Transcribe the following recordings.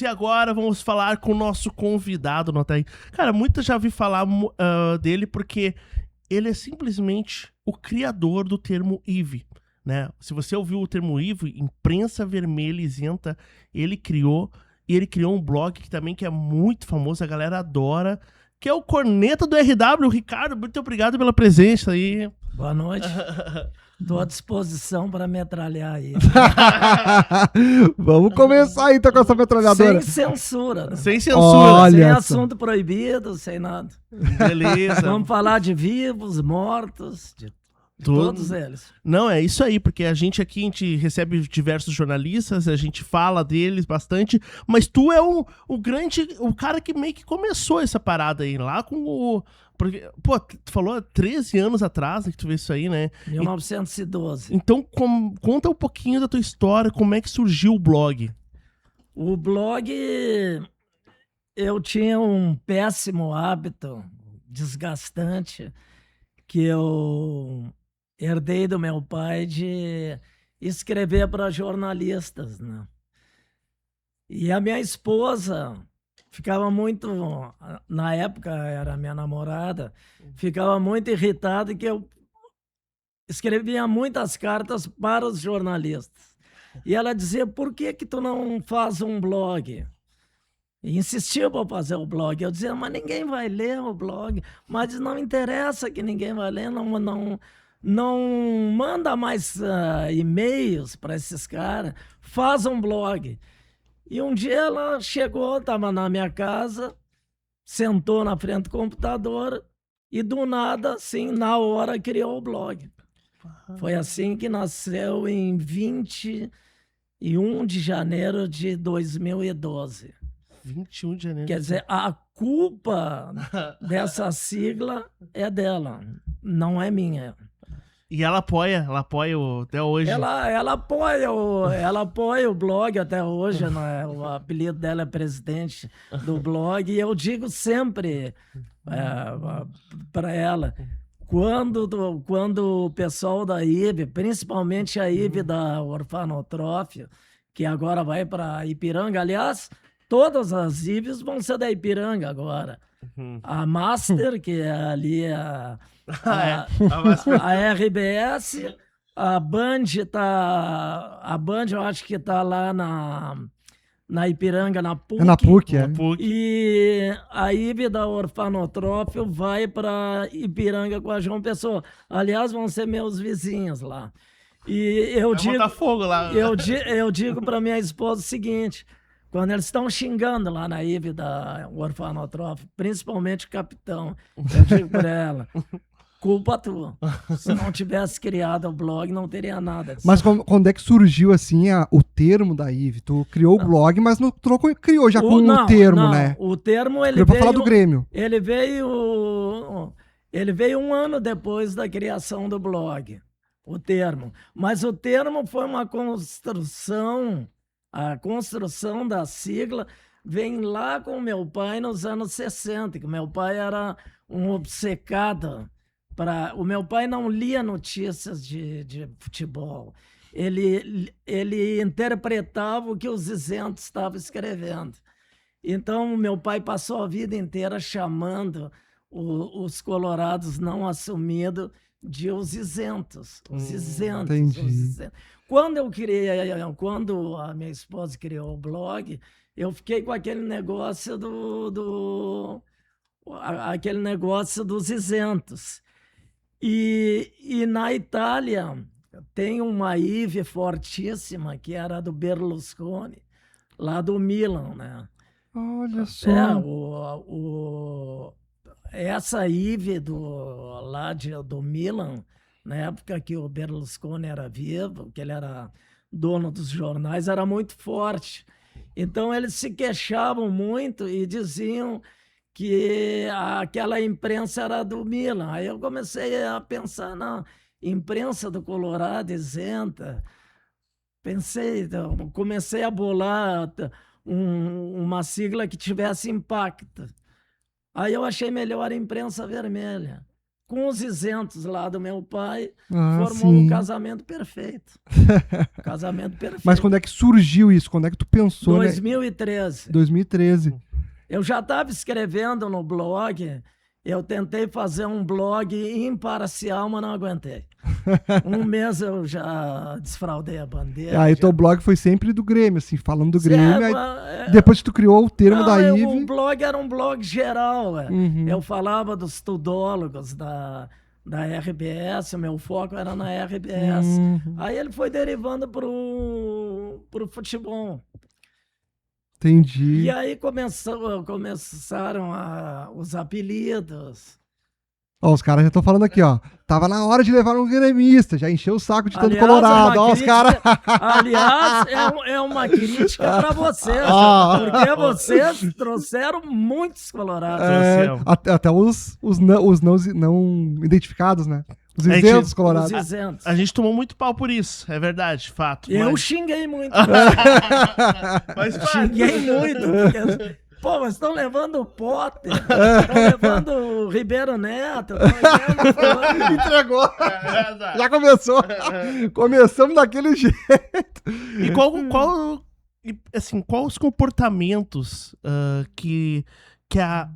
E agora vamos falar com o nosso convidado, nota aí. Cara, muita já vi falar dele porque ele é simplesmente o criador do termo IVE, né? Se você ouviu o termo IVE, imprensa vermelha isenta, ele criou, e ele criou um blog que também que é muito famoso, a galera adora, que é o Corneta do RW. Ricardo, muito obrigado pela presença aí. Boa noite. Estou à disposição para metralhar aí. Vamos começar então com essa metralhadora. Sem censura. Né? Sem censura. Olha sem essa. assunto proibido, sem nada. Beleza. Vamos falar de vivos, mortos, de todos eles. Não, é isso aí, porque a gente recebe diversos jornalistas, a gente fala deles bastante, mas tu é o cara que meio que começou essa parada aí, lá com o... Porque, pô, tu falou 13 anos atrás que tu vê isso aí, né? 1912. Então, conta um pouquinho da tua história, como é que surgiu o blog. O blog, eu tinha um péssimo hábito, desgastante, que eu herdei do meu pai de escrever para jornalistas, né? E a minha esposa ficava muito, na época era minha namorada, ficava muito irritada que eu escrevia muitas cartas para os jornalistas. E ela dizia, por que tu não faz um blog? E insistia para fazer o blog. Eu dizia, mas ninguém vai ler o blog. Mas não interessa que ninguém vai ler, não manda mais e-mails para esses caras, faz um blog. E um dia ela chegou, estava na minha casa, sentou na frente do computador e do nada, assim, na hora, criou o blog. Foi assim que nasceu em 21 de janeiro de 2012. 21 de janeiro. Quer dizer, a culpa dessa sigla é dela, não é minha. E ela apoia até hoje. Ela apoia o blog até hoje, né? O apelido dela é presidente do blog, e eu digo sempre para ela, quando o pessoal da IVE, principalmente a IVE da Orfanotrófio, que agora vai para Ipiranga, aliás, todas as IVEs vão ser da Ipiranga agora. A Master, que é ali a RBS, a Band eu acho que tá lá na Ipiranga, na PUC. É na PUC, é. E a IVE da Orfanotrófio vai para Ipiranga com a João Pessoa. Aliás, vão ser meus vizinhos lá. E eu digo, fogo lá. Eu digo para minha esposa o seguinte: quando eles estão xingando lá na IVE da Orfanotrófio, principalmente o capitão, eu digo para ela, culpa tua. Se não tivesse criado o blog, não teria nada. Mas quando é que surgiu, assim, o termo da IVE? Tu criou o blog, mas tu não criou já com o termo, né? O termo, ele veio... pra falar do Grêmio. Ele veio um ano depois da criação do blog, o termo. Mas o termo foi uma construção... A construção da sigla vem lá com meu pai nos anos 60, que meu pai era um obcecado. O meu pai não lia notícias de futebol. Ele interpretava o que os isentos estavam escrevendo. Então, meu pai passou a vida inteira chamando os colorados não assumidos de os isentos. Os isentos. Entendi. Os isentos. Quando a minha esposa criou o blog, eu fiquei com aquele negócio aquele negócio dos isentos. E na Itália tem uma IVE fortíssima que era do Berlusconi, lá do Milan, né? Olha só. Essa IVE do Milan, na época que o Berlusconi era vivo, que ele era dono dos jornais, era muito forte. Então eles se queixavam muito e diziam que aquela imprensa era do Milan. Aí eu comecei a pensar, não, imprensa do Colorado isenta. Comecei a bolar uma sigla que tivesse impacto. Aí eu achei melhor a imprensa vermelha. com os isentos lá do meu pai, Ah, formou sim. um casamento perfeito. Casamento perfeito. Mas quando é que surgiu isso? Quando é que tu pensou, 2013. né? 2013. Eu já estava escrevendo no blog, eu tentei fazer um blog imparcial, mas não aguentei. Um mês eu já desfraudei a bandeira. Aí já... teu blog foi sempre do Grêmio, assim, falando do Grêmio. Aí, É, depois que tu criou o termo não, da o IVE... blog era um blog geral. Uhum. Eu falava dos tudólogos da RBS, o meu foco era na RBS. Aí ele foi derivando pro futebol. Entendi. E aí começaram os apelidos. Ó, os caras já estão falando aqui, ó. Tava na hora de levar um gremista, já encheu o saco de todo Aliás, colorado. Ó, os crítica, caras. aliás, é uma crítica para vocês, porque vocês trouxeram muitos colorados. Até os não identificados, né? Os isentos colorados. Os isentos. A gente tomou muito pau por isso, é verdade, fato. Eu mas... xinguei muito. Mas Xinguei muito. Porque... Pô, mas estão levando o Potter, estão levando o Ribeiro Neto. Entregou. Já começou. Começamos daquele jeito. E qual os comportamentos que a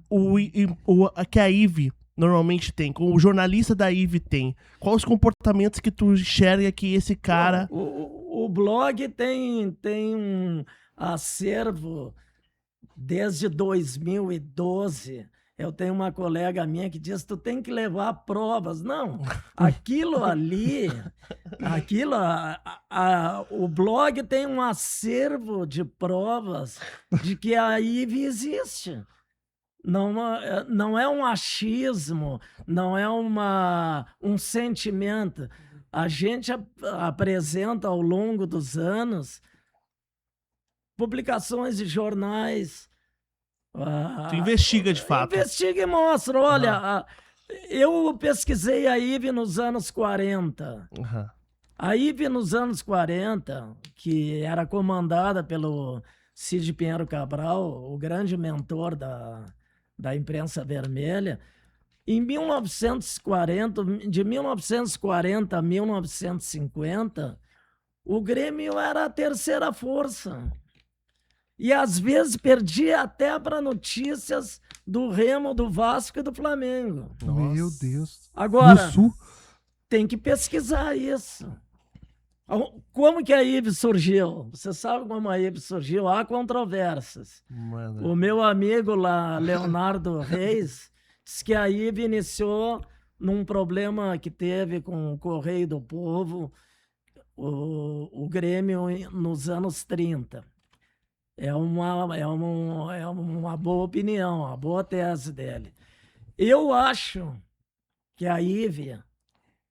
IVE normalmente tem, que o jornalista da IVE tem? Quais os comportamentos que tu enxerga que esse cara... O blog tem um acervo desde 2012. Eu tenho uma colega minha que diz: tu tem que levar provas. Não, aquilo ali, o blog tem um acervo de provas de que a IVE existe. Não é um achismo, não é um sentimento. A gente apresenta ao longo dos anos publicações de jornais. Tu investiga de fato. Investiga e mostra. Olha, eu pesquisei a IVE nos anos 40. Uhum. A IVE nos anos 40, que era comandada pelo Cid Pinheiro Cabral, o grande mentor da imprensa vermelha, em 1940, de 1940 a 1950, o Grêmio era a terceira força. E às vezes perdia até para notícias do Remo, do Vasco e do Flamengo. Meu Deus. Agora, no Sul? Tem que pesquisar isso. Como que a IVE surgiu? Você sabe como a IVE surgiu? Há controvérsias. Mano. O meu amigo lá, Leonardo Reis, disse que a IVE iniciou num problema que teve com o Correio do Povo, o Grêmio, nos anos 30. É uma boa opinião, uma boa tese dele. Eu acho que a IVE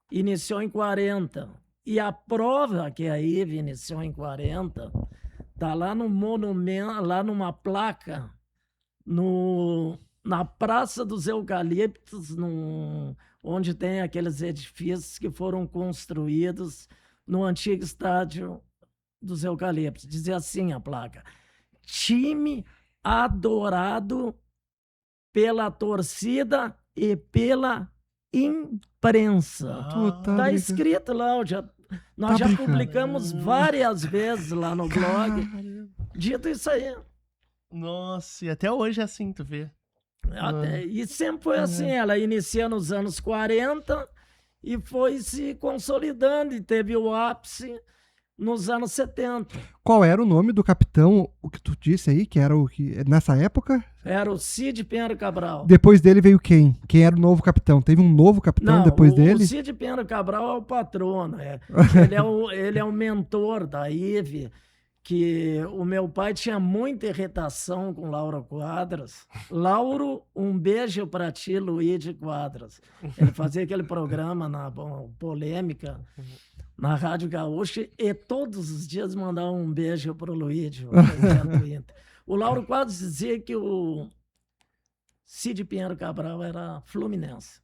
iniciou em 40. E a prova que a IVE iniciou em 40 está lá no monumento, lá numa placa, na Praça dos Eucaliptos, onde tem aqueles edifícios que foram construídos no antigo estádio dos Eucaliptos. Dizia assim a placa: time adorado pela torcida e pela imprensa. Tá escrito lá, nós já publicamos várias vezes lá no blog, dito isso aí. Nossa, e até hoje é assim, tu vê. E sempre foi assim, ela inicia nos anos 40 e foi se consolidando e teve o ápice nos anos 70. Qual era o nome do capitão, o que tu disse aí, que era o que nessa época? Era o Cid Pinheiro Cabral. Depois dele veio quem? Quem era o novo capitão? Teve um novo capitão depois dele? O Cid Pinheiro Cabral é o patrono. Ele é o mentor da IVE, que o meu pai tinha muita irritação com Lauro Quadras. Lauro, um beijo para ti, Luíde Quadras. Ele fazia aquele programa na Polêmica, na Rádio Gaúcha, e todos os dias mandava um beijo para o Luíde, o presidente do Inter. O Lauro Quadros dizia que o Cid Pinheiro Cabral era fluminense.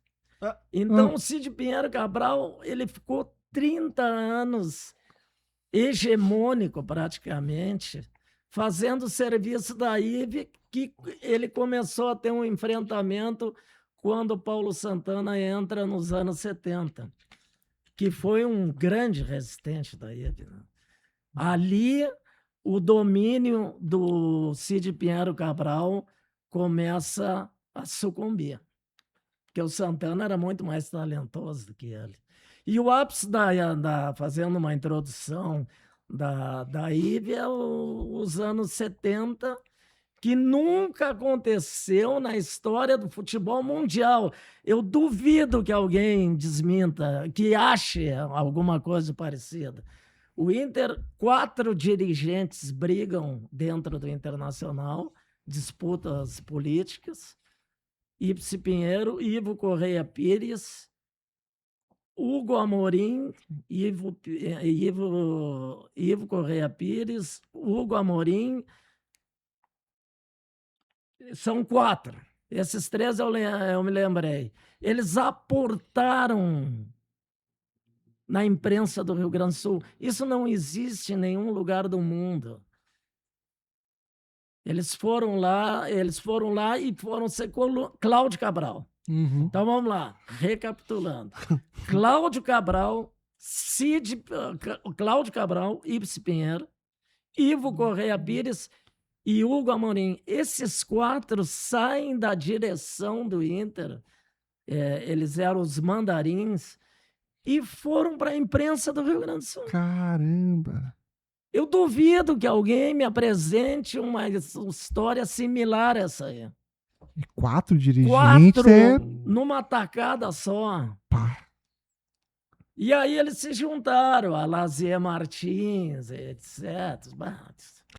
Então, o Cid Pinheiro Cabral, ele ficou 30 anos hegemônico, praticamente, fazendo o serviço da IVE, que ele começou a ter um enfrentamento quando o Paulo Santana entra nos anos 70, que foi um grande resistente da IVE. Né? Ali, o domínio do Cid Pinheiro Cabral começa a sucumbir, porque o Santana era muito mais talentoso do que ele. E o ápice fazendo uma introdução da IVE é os anos 70, que nunca aconteceu na história do futebol mundial. Eu duvido que alguém desminta, que ache alguma coisa parecida. O Inter, 4 dirigentes brigam dentro do Internacional, disputas políticas. Ípice Pinheiro, Ivo Correia Pires, Hugo Amorim, Ivo Correia Pires, Hugo Amorim. São 4. Esses 3 eu me lembrei. Eles aportaram na imprensa do Rio Grande do Sul. Isso não existe em nenhum lugar do mundo. Eles foram lá e foram ser Cláudio Cabral. Uhum. Então vamos lá, recapitulando. Cláudio Cabral, Cláudio Cabral, Ípice Pinheiro, Ivo Correia Pires e Hugo Amorim. Esses 4 saem da direção do Inter, eles eram os mandarins, e foram para a imprensa do Rio Grande do Sul. Caramba! Eu duvido que alguém me apresente uma história similar a essa aí. E 4 dirigentes 4 numa tacada só. Pá. E aí eles se juntaram, a Lazier Martins, etc.